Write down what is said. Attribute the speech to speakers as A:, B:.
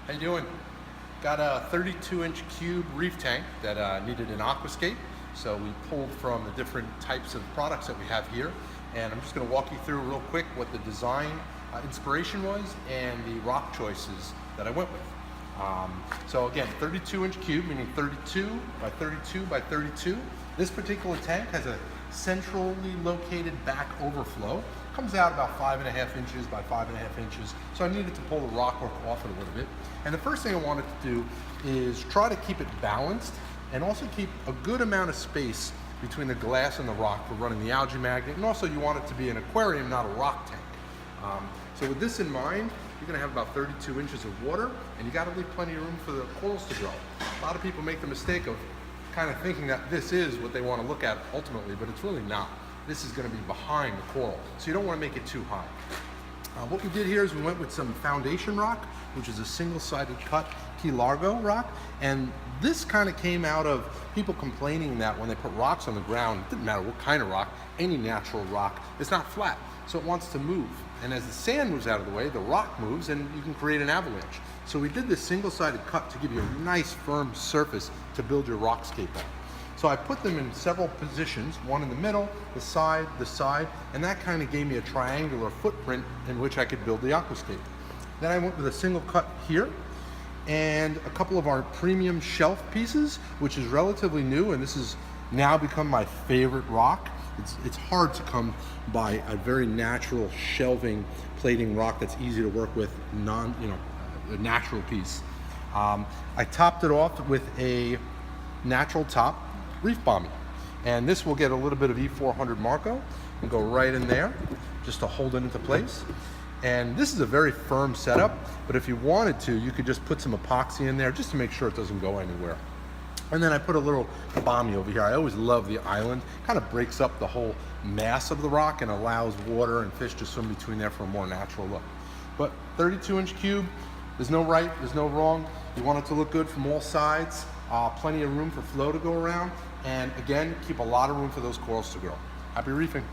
A: How you doing? Got a 32-inch cube reef tank that needed an aquascape. So we pulled from the different types of products that we have here. And I'm just going to walk you through real quick what the design inspiration was and the rock choices that I went with. So again, 32-inch cube, meaning 32 by 32 by 32. This particular tank has a centrally located back overflow. Comes out about 5.5 inches by 5.5 inches. So I needed to pull the rock work off it a little bit. And the first thing I wanted to do is try to keep it balanced and also keep a good amount of space between the glass and the rock for running the algae magnet. And also you want it to be an aquarium, not a rock tank. So with this in mind, you're gonna have about 32 inches of water, and you gotta leave plenty of room for the corals to grow. A lot of people make the mistake of kind of thinking that this is what they want to look at ultimately, but it's really not. This is going to be behind the coral, so you don't want to make it too high. What we did here is we went with some foundation rock, which is a single-sided cut Key Largo rock, and this kind of came out of people complaining that when they put rocks on the ground, it didn't matter what kind of rock, any natural rock, it's not flat, so it wants to move. And as the sand moves out of the way, the rock moves and you can create an avalanche. So we did this single-sided cut to give you a nice firm surface to build your rockscape on. So I put them in several positions, one in the middle, the side, and that kind of gave me a triangular footprint in which I could build the aquascape. Then I went with a single cut here and a couple of our premium shelf pieces, which is relatively new, and this has now become my favorite rock. It's hard to come by a very natural shelving plating rock that's easy to work with, a natural piece. I topped it off with a natural top reef Bommie, and this will get a little bit of E400 Marco and go right in there just to hold it into place. And this is a very firm setup, but if you wanted to, you could just put some epoxy in there just to make sure it doesn't go anywhere. And then I put a little Bommie over here. I always love the island. Kind of breaks up the whole mass of the rock and allows water and fish to swim between there for a more natural look. But 32-inch cube, there's no right, there's no wrong. You want it to look good from all sides. Plenty of room for flow to go around. And again, keep a lot of room for those corals to grow. Happy reefing.